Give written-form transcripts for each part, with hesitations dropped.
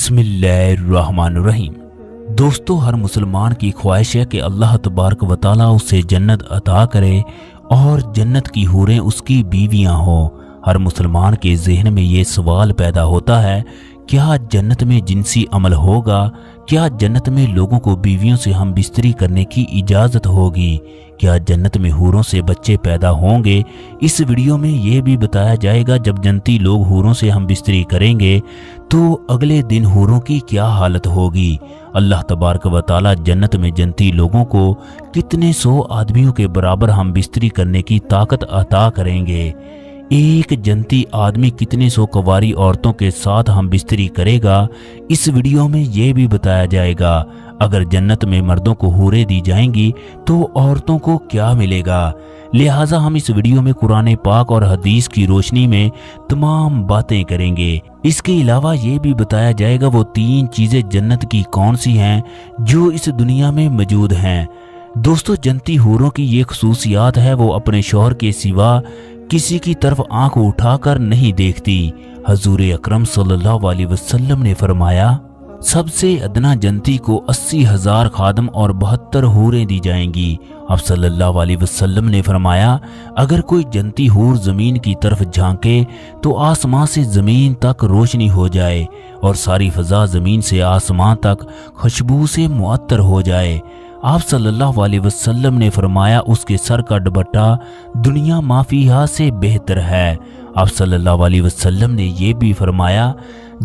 बिस्मिल्लाहिर्रहमानिर्रहीम। दोस्तों, हर मुसलमान की ख्वाहिश है कि अल्लाह तबारक व तआला उसे जन्नत अता करे और जन्नत की हूरें उसकी बीवियां हों। हर मुसलमान के जहन में ये सवाल पैदा होता है, क्या जन्नत में जिनसी अमल होगा? क्या जन्नत में लोगों को बीवियों से हम बिस्तरी करने की इजाज़त होगी? क्या जन्नत में हूरों से बच्चे पैदा होंगे? इस वीडियो में ये भी बताया जाएगा, जब जन्नती लोग हूरों से हम बिस्तरी करेंगे तो अगले दिन हूरों की क्या हालत होगी। अल्लाह तबारक व तआला जन्नत में जन्नती लोगों को कितने सौ आदमियों के बराबर हम बिस्तरी करने की ताकत अता करेंगे। एक जन्नती आदमी कितने सौ कुंवारी औरतों के साथ हम बिस्तरी करेगा, इस वीडियो में ये भी बताया जाएगा। अगर जन्नत में मर्दों को हूरें दी जाएंगी तो औरतों को क्या मिलेगा। लिहाजा हम इस वीडियो में कुरान पाक और हदीस की रोशनी में तमाम बातें करेंगे। इसके अलावा ये भी बताया जाएगा वो 3 चीजें जन्नत की कौन सी हैं जो इस दुनिया में मौजूद हैं। दोस्तों, जन्नती हूरों की ये खसूसियात है, वो अपने शौहर के सिवा किसी की तरफ आंख उठाकर नहीं देखती। हजूर अकरम सल्लल्लाहु अलैहि वसल्लम ने फरमाया, सबसे अदना जन्नती को 80,000 खादम और 72 हूरें दी जाएंगी। अब सल्लल्लाहु अलैहि वसल्लम ने फरमाया, अगर कोई जन्नती हूर जमीन की तरफ झांके तो आसमां से जमीन तक रोशनी हो जाए और सारी फजा जमीन से आसमां तक खुशबू से मुअत्तर हो जाए। आप सल्लल्लाहु अलैहि वसल्लम ने फरमाया, उसके सर का दुपट्टा दुनिया माफिया से बेहतर है। आप सल्लल्लाहु अलैहि वसल्लम ने यह भी फरमाया,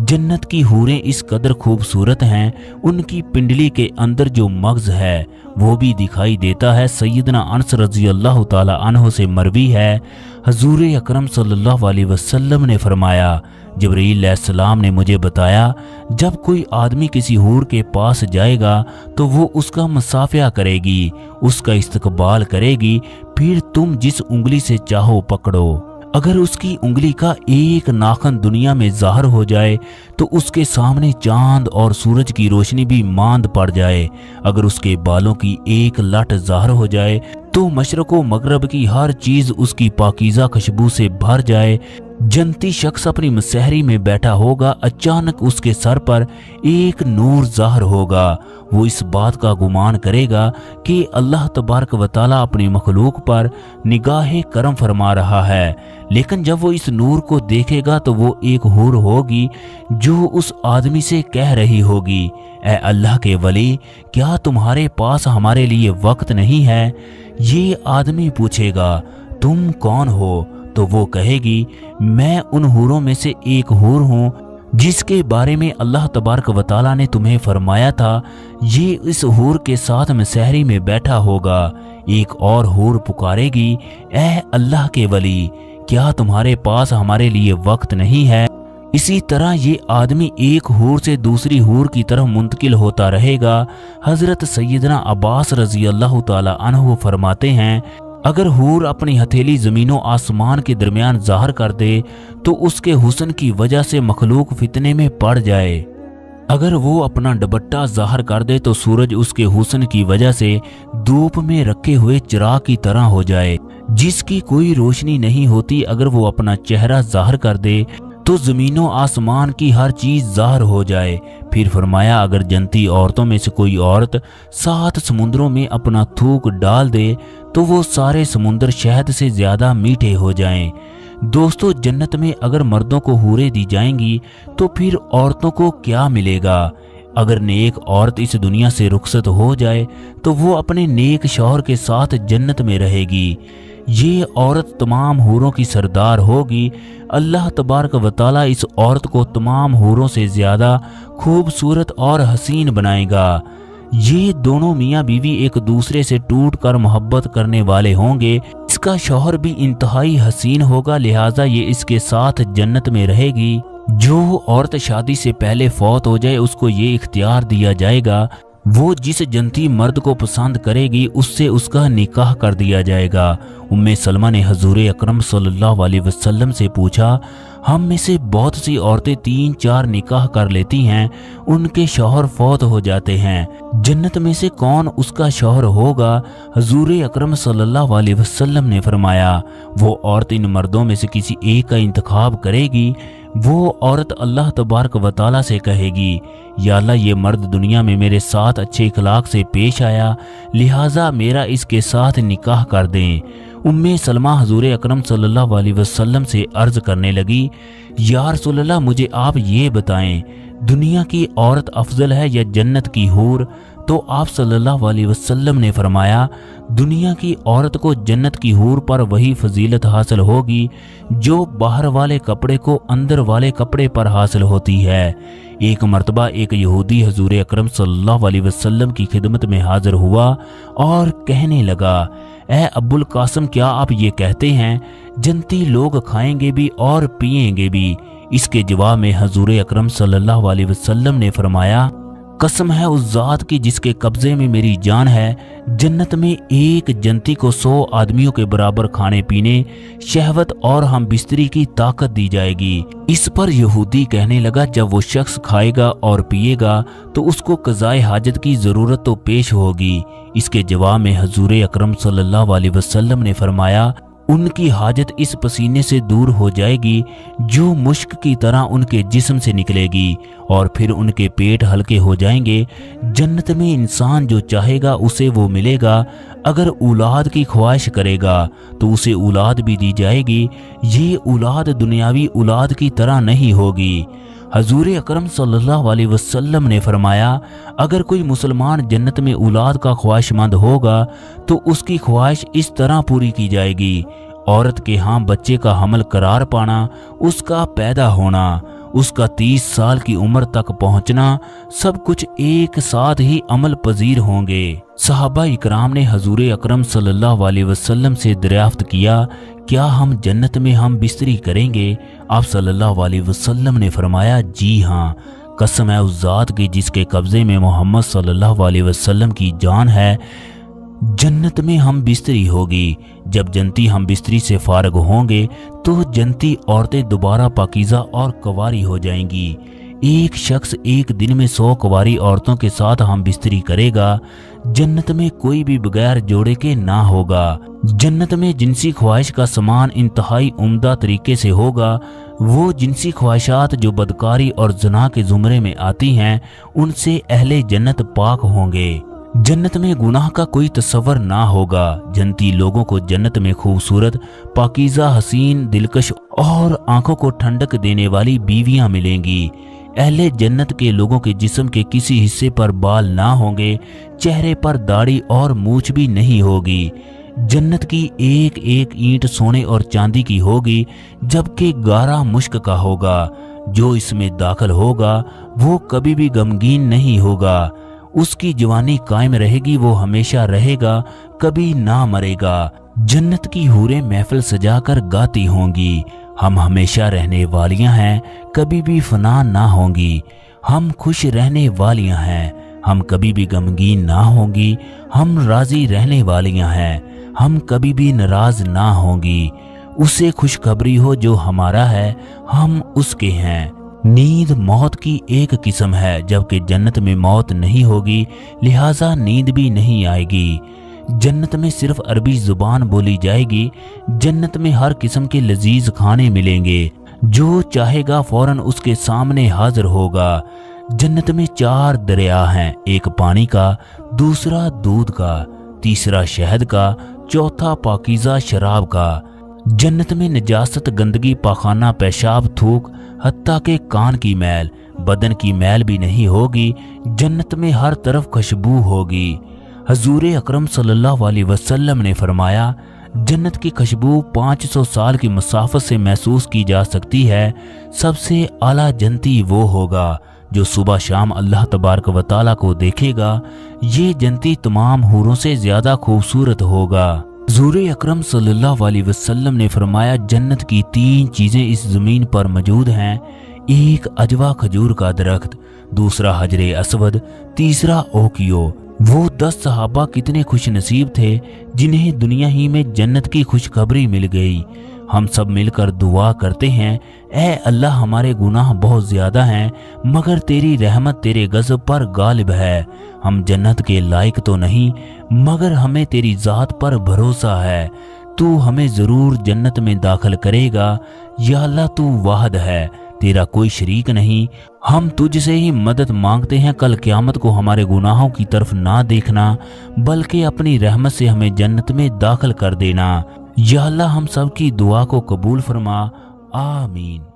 जन्नत की हूरें इस कदर खूबसूरत हैं, उनकी पिंडली के अंदर जो मगज है वो भी दिखाई देता है। सैयदना अनस रज़ी अल्लाह ताला अन्हु से मरवी है, हजूर अकरम सल्लल्लाहु अलैहि वसल्लम ने फरमाया, जिब्रील अलैहिस्सलाम ने मुझे बताया, जब कोई आदमी किसी हूर के पास जाएगा तो वो उसका मुसाफिया करेगी, उसका इस्तकबाल करेगी, फिर तुम जिस उंगली से चाहो पकड़ो। अगर उसकी उंगली का एक नाखन दुनिया में ज़ाहिर हो जाए तो उसके सामने चांद और सूरज की रोशनी भी मांद पड़ जाए। अगर उसके बालों की एक लट ज़ाहिर हो जाए तो मशरक़ व मगरब की हर चीज़ उसकी पाकीज़ा खुशबू से भर जाए। जन्नती शख्स अपनी मसहरी में बैठा होगा, अचानक उसके सर पर एक नूर ज़ाहिर होगा। वो इस बात का गुमान करेगा कि अल्लाह तबारक व तआला अपनी मखलूक पर निगाह करम फरमा रहा है। लेकिन जब वो इस नूर को देखेगा तो वो एक हूर होगी जो उस आदमी से कह रही होगी, ऐ अल्लाह के वली, क्या तुम्हारे पास हमारे लिए वक्त नहीं है? ये आदमी पूछेगा, तुम कौन हो? तो वो कहेगी, मैं उन हूरों में से एक हूर हूँ जिसके बारे में अल्लाह तबारक व तआला ने तुम्हें फरमाया था, ये इस हूर के साथ मसहरी में बैठा होगा। एक और हूर पुकारेगी, ऐ अल्लाह के वली, क्या तुम्हारे पास हमारे लिए वक्त नहीं है? इसी तरह ये आदमी एक हूर से दूसरी हूर की तरफ मुंतकिल होता रहेगा। हजरत सैयदना अब्बास रजी अल्लाह ताला अन्हु फरमाते हैं, अगर हूर अपनी हथेली जमीनों आसमान के दरमियान ज़ाहिर कर दे तो उसके हुस्न की वजह से मखलूक फितने में पड़ जाए। अगर वो अपना दुपट्टा ज़ाहिर कर दे तो सूरज उसके हुस्न की वजह से धूप में रखे हुए चिराग की तरह हो जाए जिसकी कोई रोशनी नहीं होती। अगर वो अपना चेहरा ज़ाहिर कर दे तो ज़मीनों आसमान की हर चीज़ ज़ाहिर हो जाए। फिर फरमाया, अगर जन्नती औरतों में से कोई औरत 7 समुद्रों में अपना थूक डाल दे तो वो सारे समुंदर शहद से ज़्यादा मीठे हो जाएं। दोस्तों, जन्नत में अगर मर्दों को हूरें दी जाएंगी तो फिर औरतों को क्या मिलेगा? अगर नेक औरत इस दुनिया से रुखसत हो जाए तो वो अपने नेक शौहर के साथ जन्नत में रहेगी। ये औरत तमाम हूरों की सरदार होगी। अल्लाह तबारक व तआला इस औरत को तमाम हूरों से ज़्यादा खूबसूरत और हसीन बनाएगा। ये दोनों मियाँ बीवी एक दूसरे से टूट कर मोहब्बत करने वाले होंगे। इसका शौहर भी इंतहाई हसीन होगा, लिहाजा ये इसके साथ जन्नत में रहेगी। जो औरत शादी से पहले फौत हो जाए उसको ये इख्तियार दिया जाएगा, वो जिस जन्नती मर्द को पसंद करेगी उससे उसका निकाह कर दिया जाएगा। उम्मे सलमा ने हजूर अकरम सल्लल्लाहु अलैहि वसल्लम से पूछा, हम में से बहुत सी औरतें 3-4 निकाह कर लेती हैं, उनके शौहर फौत हो जाते हैं, जन्नत में से कौन उसका शौहर होगा? हजूर अकरम सल्लल्लाहु अलैहि वसल्लम ने फरमाया, वो औरत इन मर्दों में से किसी एक का इंतखाब करेगी, वो औरत अल्लाह तबारक व तआला से कहेगी, या अल्लाह ये मर्द दुनिया में मेरे साथ अच्छे इखलाक से पेश आया, लिहाजा मेरा इसके साथ निकाह कर दें। उम्मे सलमा हजूर अकरम सल्लल्लाहु अलैहि वसल्लम से अर्ज करने लगी, या रसूलल्लाह मुझे आप ये बताएं, दुनिया की औरत अफजल है या जन्नत की हूर? तो आप सल्लल्लाहु अलैहि वसल्लम ने फरमाया, दुनिया की औरत को जन्नत की हूर पर वही फजीलत हासिल होगी जो बाहर वाले कपड़े को अंदर वाले कपड़े पर हासिल होती है। एक मर्तबा एक यहूदी हजूर अकरम सल्लल्लाहु अलैहि वसल्लम की खिदमत में हाजिर हुआ और कहने लगा, ए अब्बुल कासिम, क्या आप ये कहते हैं जन्नती लोग खाएंगे भी और पिएंगे भी? इसके जवाब में हजूर अकरम सल्लल्लाहु अलैहि वसल्लम ने फरमाया, कसम है उस जात की जिसके कब्जे में मेरी जान है, जन्नत में एक जन्नती को 100 आदमियों के बराबर खाने पीने, शहवत और हम बिस्तरी की ताकत दी जाएगी। इस पर यहूदी कहने लगा, जब वो शख्स खाएगा और पिएगा तो उसको कज़ाए हाजत की ज़रूरत तो पेश होगी। इसके जवाब में हजूर अकरम सल्लल्लाहु अलैहि वसल्लम ने फरमाया, उनकी हाजत इस पसीने से दूर हो जाएगी जो मुश्क की तरह उनके जिस्म से निकलेगी और फिर उनके पेट हल्के हो जाएंगे। जन्नत में इंसान जो चाहेगा उसे वो मिलेगा। अगर औलाद की ख्वाहिश करेगा तो उसे औलाद भी दी जाएगी। ये औलाद दुनियावी औलाद की तरह नहीं होगी। हजूर अकरम सल्लल्लाहु अलैहि वसल्लम ने फरमाया, अगर कोई मुसलमान जन्नत में औलाद का ख्वाहिशमंद होगा तो उसकी ख्वाहिश इस तरह पूरी की जाएगी। औरत के यहाँ बच्चे का हमल करार पाना, उसका पैदा होना, उसका 30 साल की उम्र तक पहुंचना, सब कुछ एक साथ ही अमल पजीर होंगे। सहाबा इकराम ने हजूर अकरम सल्लल्लाहु अलैहि वसल्लम से दरियाफ्त किया, क्या हम जन्नत में हम बिस्तरी करेंगे? आप सल्लल्लाहु अलैहि वसल्लम ने फरमाया, जी हाँ, कसम है उस जात की जिसके कब्जे में मोहम्मद सल्लल्लाहु अलैहि वसल्लम की जान है, जन्नत में हम बिस्तरी होगी। जब जन्नती हम बिस्तरी से फारग होंगे तो जन्नती औरतें दोबारा पाकीज़ा और कवारी हो जाएंगी। एक शख्स एक दिन में 100 कुंवारी औरतों के साथ हम बिस्तरी करेगा। जन्नत में कोई भी बगैर जोड़े के ना होगा। जन्नत में जिनसी ख्वाहिश का सामान इंतहाई उम्दा तरीके से होगा। वो जिनसी ख्वाहिशात जो बदकारी और ज़ना के ज़ुमरे में आती हैं, उनसे अहले जन्नत पाक होंगे। जन्नत में गुनाह का कोई तस्वर ना होगा। जन्नती लोगों को जन्नत में खूबसूरत, पाकीज़ा, हसीन, दिलकश और आंखों को ठंडक देने वाली बीवियां मिलेंगी। अहले जन्नत के लोगों के जिस्म के किसी हिस्से पर बाल ना होंगे, चेहरे पर दाढ़ी और मूछ भी नहीं होगी। जन्नत की एक एक ईंट सोने और चांदी की होगी, जबकि गारा मुश्क का होगा। जो इसमें दाखिल होगा वो कभी भी गमगीन नहीं होगा। उसकी जवानी कायम रहेगी, वो हमेशा रहेगा, कभी ना मरेगा। जन्नत की हूरें महफिल सजाकर गाती होंगी, हम हमेशा रहने वालियां हैं, कभी भी फना ना होंगी। हम खुश रहने वालियां हैं, हम कभी भी गमगीन ना होंगी। हम राजी रहने वालियां हैं, हम कभी भी नाराज ना होंगी। उसे खुशखबरी हो जो हमारा है, हम उसके हैं। नींद मौत की एक किस्म है, जबकि जन्नत में मौत नहीं होगी, लिहाजा नींद भी नहीं आएगी। जन्नत में सिर्फ अरबी जुबान बोली जाएगी। जन्नत में हर किस्म के लजीज खाने मिलेंगे, जो चाहेगा फौरन उसके सामने हाजिर होगा। जन्नत में 4 दरिया हैं, एक पानी का, दूसरा दूध का, तीसरा शहद का, चौथा पाकीज़ा शराब का। जन्नत में नजासत, गंदगी, पाखाना, पेशाब, थूक, हत्ता के कान की मैल, बदन की मैल भी नहीं होगी। जन्नत में हर तरफ खुशबू होगी। हजूर अकरम सल्लल्लाहु अलैहि वसल्लम ने फरमाया, जन्नत की खुशबू 500 साल की मसाफत से महसूस की जा सकती है। सबसे आला जन्नती वो होगा जो सुबह शाम अल्लाह तबारक व तआला को देखेगा। ये जन्नती तमाम हूरों से ज्यादा खूबसूरत होगा। हजूर अकरम सल्लल्लाहु अलैहि वसल्लम ने फरमाया, जन्नत की 3 चीजें इस जमीन पर मौजूद हैं। एक अजवा खजूर का दरख्त, दूसरा हजरे असवद, तीसरा ओकियो। वो 10 सहाबा कितने खुश नसीब थे जिन्हें दुनिया ही में जन्नत की खुशखबरी मिल गई। हम सब मिलकर दुआ करते हैं, ऐ अल्लाह, हमारे गुनाह बहुत ज्यादा हैं, मगर तेरी रहमत तेरे गज़ब पर गालिब है। हम जन्नत के लायक तो नहीं, मगर हमें तेरी ज़ात पर भरोसा है। तू हमें ज़रूर जन्नत में दाखिल करेगा। या अल्लाह, तू वाहद है, تیرا کوئی شریک نہیں۔ ہم تجھ سے ہی مدد مانگتے ہیں، کل قیامت کو ہمارے گناہوں کی طرف نہ دیکھنا بلکہ اپنی رحمت سے ہمیں جنت میں داخل کر دینا۔ یا اللہ ہم سب کی دعا کو قبول فرما، آمین۔